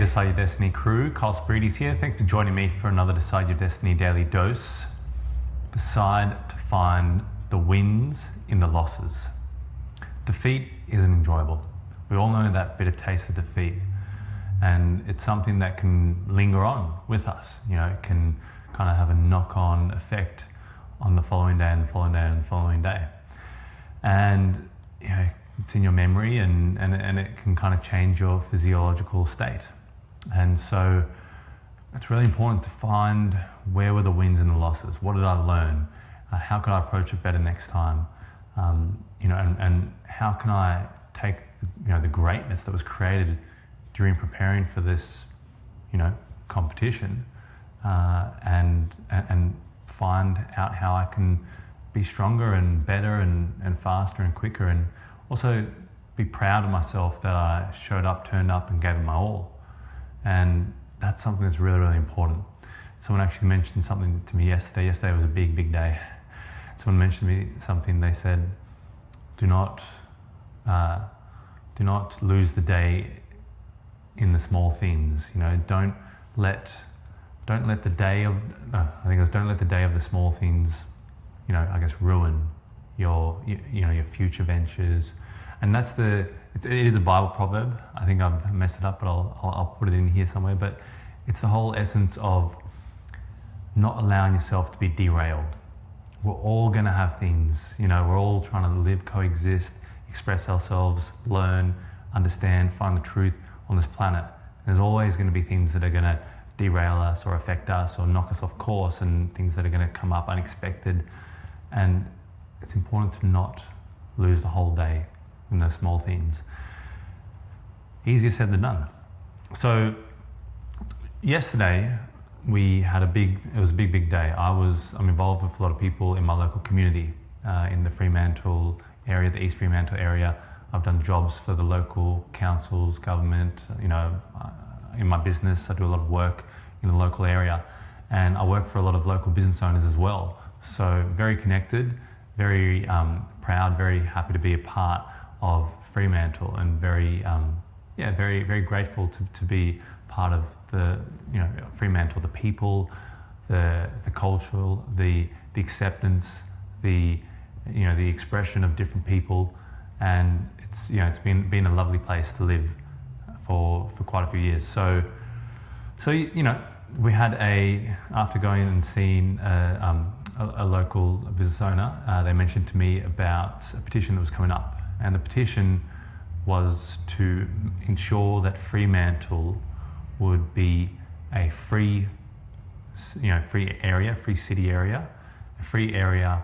Decide Your Destiny crew, Kyle Spirides here. Thanks for joining me for another Decide Your Destiny daily dose. Decide to find the wins in the losses. Defeat isn't enjoyable. We all know that bitter taste of defeat, and it's something that can linger on with us. You know, it can kind of have a knock-on effect on the following day and the following day and the following day. And you know, it's in your memory and it can kind of change your physiological state. And so it's really important to find where were the wins and the losses. What did I learn? How can I approach it better next time? And how can I take the greatness that was created during preparing for this competition and find out how I can be stronger and better and faster and quicker, and also be proud of myself that I showed up, turned up and gave it my all. And that's something that's really, really important. Someone actually mentioned something to me yesterday. Yesterday was a big, big day. Someone mentioned to me something. They said, do not lose the day in the small things. Don't let the day of the small things ruin your future ventures. And it is a Bible proverb. I think I've messed it up, but I'll put it in here somewhere. But it's the whole essence of not allowing yourself to be derailed. We're all going to have things, we're all trying to live, coexist, express ourselves, learn, understand, find the truth on this planet. There's always going to be things that are going to derail us or affect us or knock us off course, and things that are going to come up unexpected. And it's important to not lose the whole day in those small things. Easier said than done. So yesterday we had it was a big day. I'm involved with a lot of people in my local community, in the Fremantle area, the East Fremantle area. I've done jobs for the local councils, government, in my business. I do a lot of work in the local area, and I work for a lot of local business owners as well. So very connected, very proud, very happy to be a part of Fremantle, and very grateful to be part of the Fremantle, the people, the cultural, the acceptance, the expression of different people, and it's been a lovely place to live for quite a few years. So we had after going and seeing a local business owner, they mentioned to me about a petition that was coming up, and the petition was to ensure that Fremantle would be a free area, free city area, a free area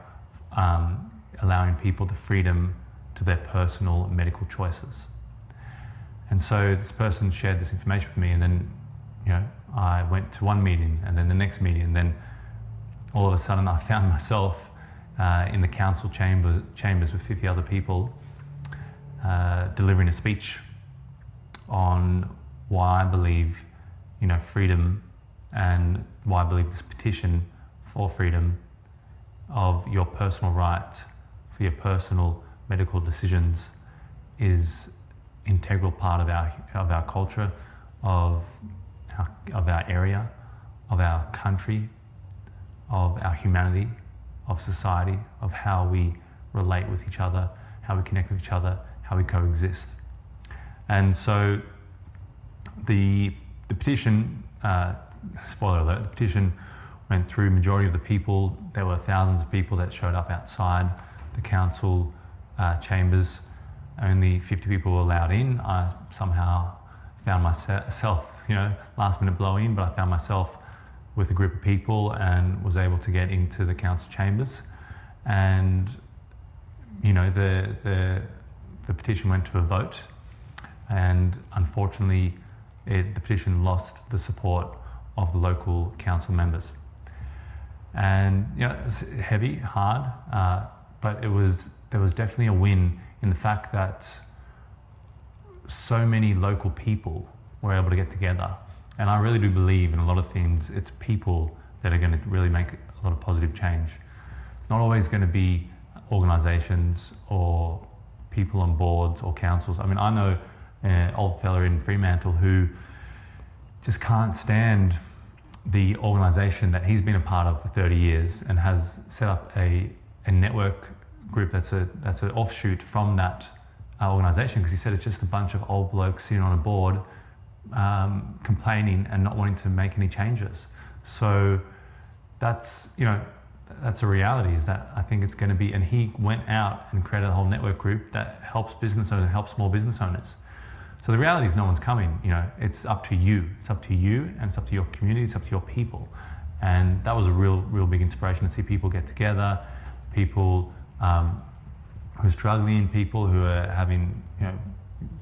allowing people the freedom to their personal medical choices. And so this person shared this information with me, and then I went to one meeting, and then the next meeting, and then all of a sudden I found myself in the council chambers with 50 other people, delivering a speech on why I believe freedom, and why I believe this petition for freedom of your personal right for your personal medical decisions is integral part of our culture, of our area, of our country, of our humanity, of society, of how we relate with each other, how we connect with each other, how we coexist. And so the petition, spoiler alert, the petition went through majority of the people. There were thousands of people that showed up outside the council chambers. Only 50 people were allowed in. I somehow found myself, last minute blow in, but I found myself with a group of people and was able to get into the council chambers. And the petition went to a vote, and unfortunately the petition lost the support of the local council members. And it's heavy, hard, but there was definitely a win in the fact that so many local people were able to get together. And I really do believe in a lot of things, it's people that are going to really make a lot of positive change. It's not always going to be organisations or people on boards or councils. I mean, I know an old fella in Fremantle who just can't stand the organization that he's been a part of for 30 years and has set up a network group that's an offshoot from that organization, because he said it's just a bunch of old blokes sitting on a board complaining and not wanting to make any changes. So that's a reality, is that I think it's going to be, and he went out and created a whole network group that helps business owners, helps small business owners. So the reality is no one's coming, it's up to you. It's up to you, and it's up to your community, it's up to your people. And that was a real big inspiration to see people get together, people who are struggling, people who are having,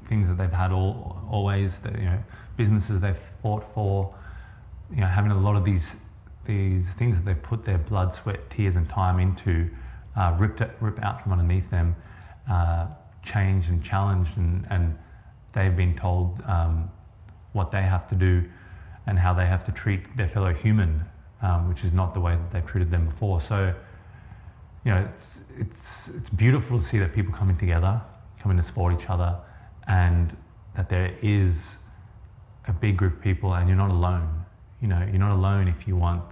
things that they've had always, that, businesses they've fought for, having a lot of these things that they've put their blood, sweat, tears and time into, rip out from underneath them, changed and challenged, and they've been told what they have to do and how they have to treat their fellow human, which is not the way that they've treated them before. So, it's beautiful to see that people coming together, coming to support each other, and that there is a big group of people, and you're not alone. You're not alone if you want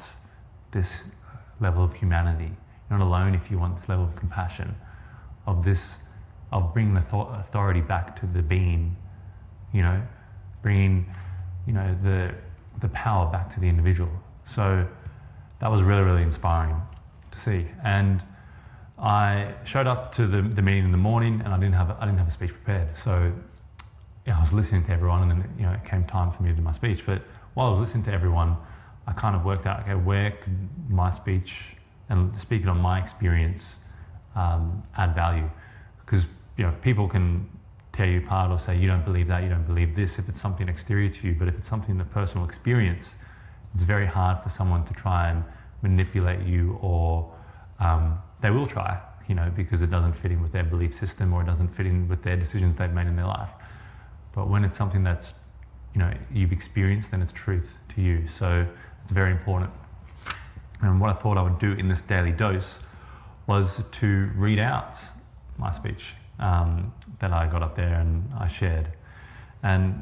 this level of humanity. You're not alone if you want this level of compassion, of bringing authority back to the being. Bringing, the power back to the individual. So that was really inspiring to see. And I showed up to the meeting in the morning, and I didn't have a speech prepared. So I was listening to everyone, and then it came time for me to do my speech. But while I was listening to everyone, I kind of worked out, okay, where could my speech and speaking on my experience add value? Because people can tear you apart or say you don't believe that, you don't believe this, if it's something exterior to you. But if it's something, a personal experience, it's very hard for someone to try and manipulate you, or they will try, because it doesn't fit in with their belief system, or it doesn't fit in with their decisions they've made in their life. But when it's something that's you've experienced, then it's truth to you. So it's very important. And what I thought I would do in this daily dose was to read out my speech that I got up there and I shared. And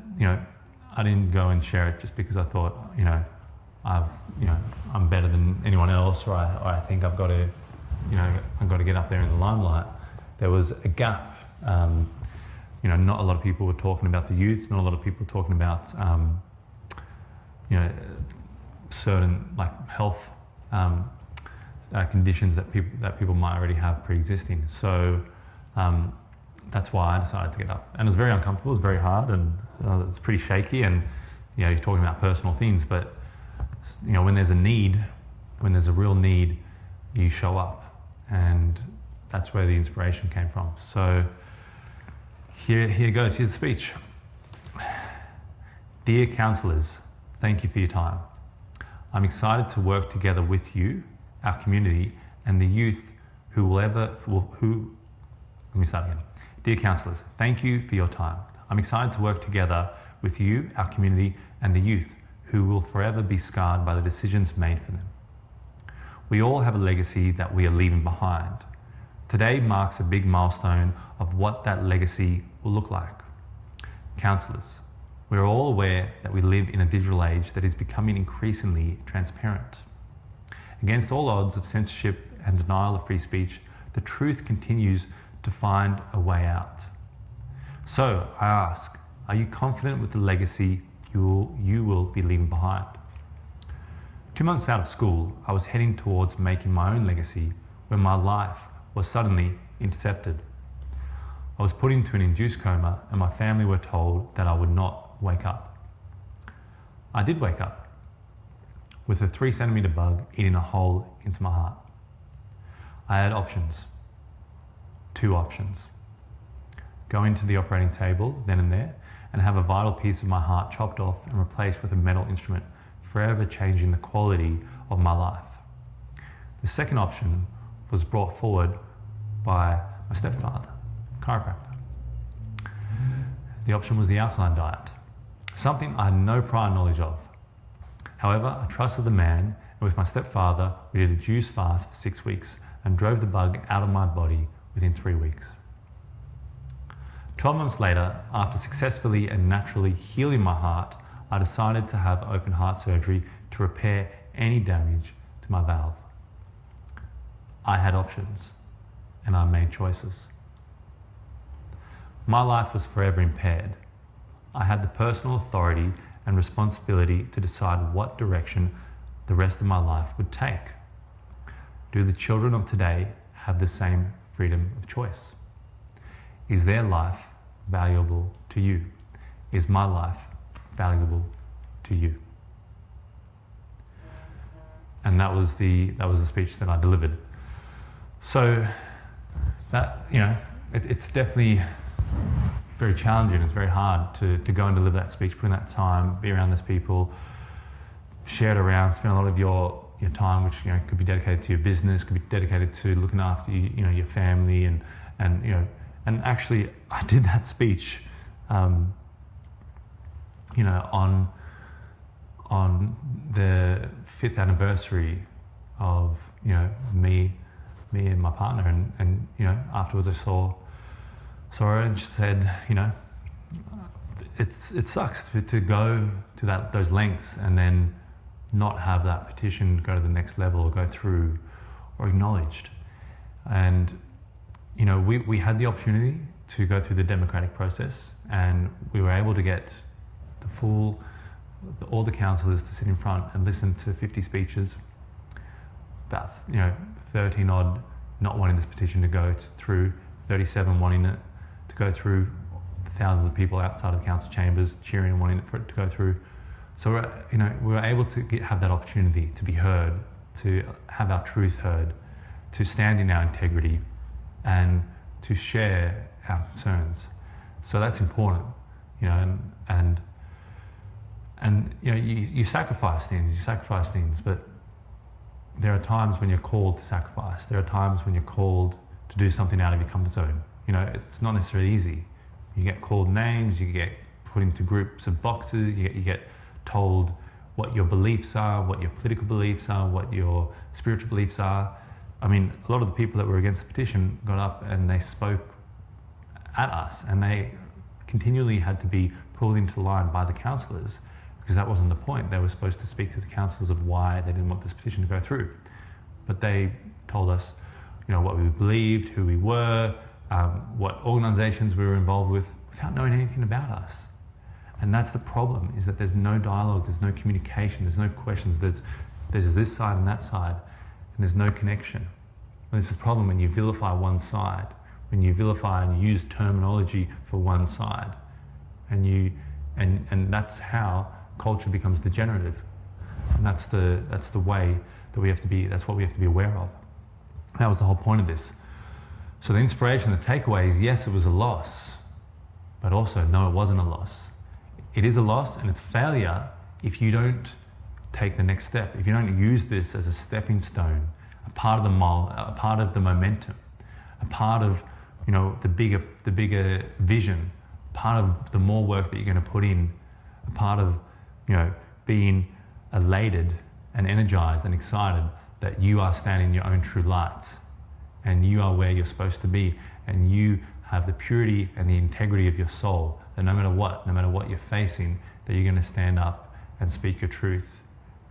I didn't go and share it just because I thought I'm better than anyone else, or I think I've got to get up there in the limelight. There was a gap. Not a lot of people were talking about the youth. Not a lot of people were talking about certain health conditions that people might already have pre-existing. So that's why I decided to get up. And it was very uncomfortable. It was very hard, and it's pretty shaky. And you're talking about personal things, but when there's a need, when there's a real need, you show up, and that's where the inspiration came from. So here goes. Here's the speech. Dear counsellors, thank you for your time. I'm excited to work together with you, our community, and the youth let me start again. Dear counsellors, thank you for your time. I'm excited to work together with you, our community, and the youth who will forever be scarred by the decisions made for them. We all have a legacy that we are leaving behind. Today marks a big milestone of what that legacy will look like. Counsellors, we are all aware that we live in a digital age that is becoming increasingly transparent. Against all odds of censorship and denial of free speech, the truth continues to find a way out. So I ask, are you confident with the legacy you will be leaving behind? 2 months out of school, I was heading towards making my own legacy when my life was suddenly intercepted. I was put into an induced coma, and my family were told that I would not wake up. I did wake up, with a 3-centimeter bug eating a hole into my heart. I had options. 2 options. Go into the operating table then and there and have a vital piece of my heart chopped off and replaced with a metal instrument, forever changing the quality of my life. The second option was brought forward by my stepfather, chiropractor. The option was the alkaline diet, something I had no prior knowledge of. However, I trusted the man, and with my stepfather, we did a juice fast for 6 weeks and drove the bug out of my body within 3 weeks. 12 months later, after successfully and naturally healing my heart, I decided to have open heart surgery to repair any damage to my valve. I had options, and I made choices. My life was forever impaired. I had the personal authority and responsibility to decide what direction the rest of my life would take. Do the children of today have the same freedom of choice? Is their life valuable to you? Is my life valuable to you? And that was the speech that I delivered. So that, it's definitely very challenging. It's very hard to go and deliver that speech, put in that time, be around those people, share it around, spend a lot of your time, which could be dedicated to your business, could be dedicated to looking after your family, and actually I did that speech, on the 5th anniversary of me and my partner, and afterwards I saw her and she said, it sucks to go to those lengths and then not have that petition go to the next level or go through or acknowledged. And we had the opportunity to go through the democratic process, and we were able to get all the councillors to sit in front and listen to 50 speeches, about 13 odd not wanting this petition to go through, 37 wanting it to go through, thousands of people outside of the council chambers cheering and wanting for it to go through. So we were able to have that opportunity to be heard, to have our truth heard, to stand in our integrity, and to share our concerns. So that's important, and you sacrifice things, but there are times when you're called to sacrifice. There are times when you're called to do something out of your comfort zone. It's not necessarily easy. You get called names, you get put into groups of boxes, you get told what your beliefs are, what your political beliefs are, what your spiritual beliefs are. I mean, a lot of the people that were against the petition got up and they spoke at us, and they continually had to be pulled into line by the councillors, because that wasn't the point. They were supposed to speak to the councillors of why they didn't want this petition to go through. But they told us, what we believed, who we were, what organisations we were involved with, without knowing anything about us. And that's the problem, is that there's no dialogue, there's no communication, there's no questions, there's this side and that side, and there's no connection. And this is the problem when you vilify one side, when you vilify and use terminology for one side, and that's how culture becomes degenerative. And that's the way that we have to be, that's what we have to be aware of. That was the whole point of this. So the inspiration, the takeaway is, yes, it was a loss, but also, no, it wasn't a loss. It is a loss and it's failure if you don't take the next step, if you don't use this as a stepping stone, a part of the momentum, a part of the bigger vision, part of the more work that you're going to put in, a part of being elated and energized and excited that you are standing in your own true light, and you are where you're supposed to be, and you have the purity and the integrity of your soul, that no matter what you're facing, that you're going to stand up and speak your truth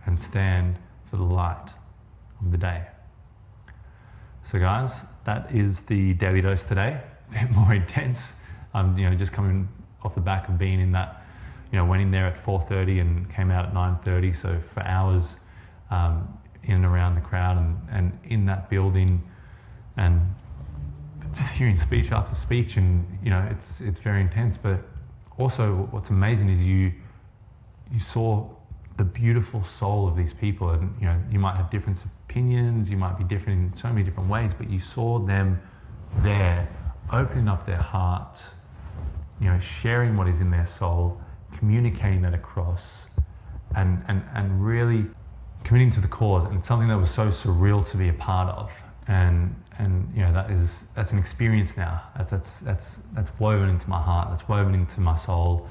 and stand for the light of the day. So guys, that is the daily dose today. A bit more intense. I'm just coming off the back of being in that, went in there at 4:30 and came out at 9:30, so for hours in and around the crowd and in that building, and just hearing speech after speech, and it's very intense. But also what's amazing is you saw the beautiful soul of these people, and you might have different opinions, you might be different in so many different ways, but you saw them there opening up their heart, sharing what is in their soul, communicating that across, and really committing to the cause. And it's something that was so surreal to be a part of, and that's an experience now. That's woven into my heart, that's woven into my soul,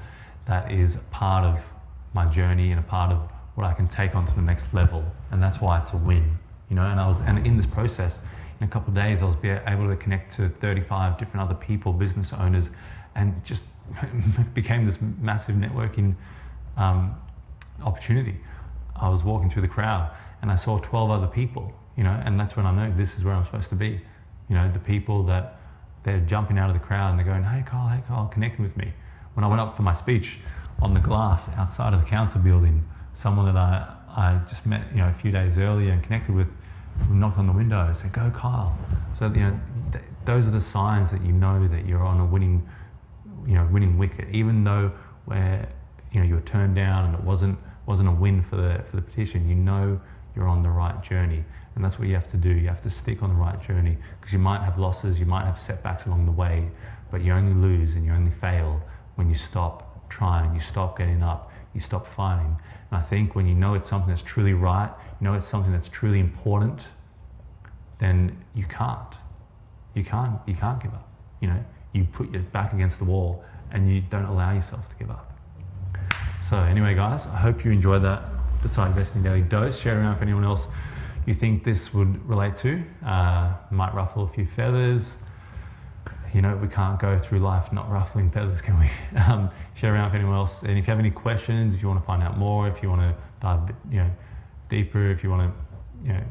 that is a part of my journey and a part of what I can take on to the next level. And that's why it's a win, and in this process, in a couple of days, I was able to connect to 35 different other people, business owners, and just became this massive networking opportunity. I was walking through the crowd and I saw 12 other people, and that's when I know this is where I'm supposed to be. The people that they're jumping out of the crowd and they're going, hey Kyle, connecting with me. When I went up for my speech on the glass outside of the council building, someone that I just met, a few days earlier and connected with, knocked on the window and said, go Kyle. So, those are the signs that that you're on a winning wicket, even though where, you were turned down and it wasn't a win for the petition, you're on the right journey. And that's what you have to do. You have to stick on the right journey, because you might have losses, you might have setbacks along the way, but you only lose and you only fail when you stop trying, you stop getting up, you stop fighting. And I think when it's something that's truly right, it's something that's truly important, then you can't give up. You put your back against the wall and you don't allow yourself to give up. So anyway, guys, I hope you enjoyed that Decide Destiny Daily Dose. Share it around if anyone else you think this would relate to. Might ruffle a few feathers. We can't go through life not ruffling feathers, can we? Share around if anyone else. And if you have any questions, if you want to find out more, if you want to dive a bit, deeper, if you want to,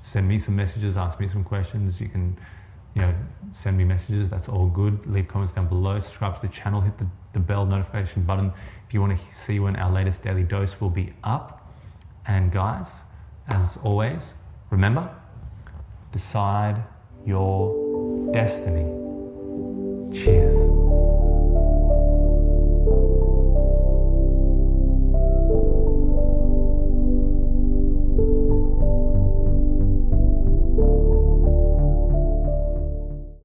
send me some messages, ask me some questions, you can, send me messages. That's all good. Leave comments down below. Subscribe to the channel. Hit the bell notification button if you want to see when our latest daily dose will be up. And guys, as always, remember, decide your destiny. Cheers.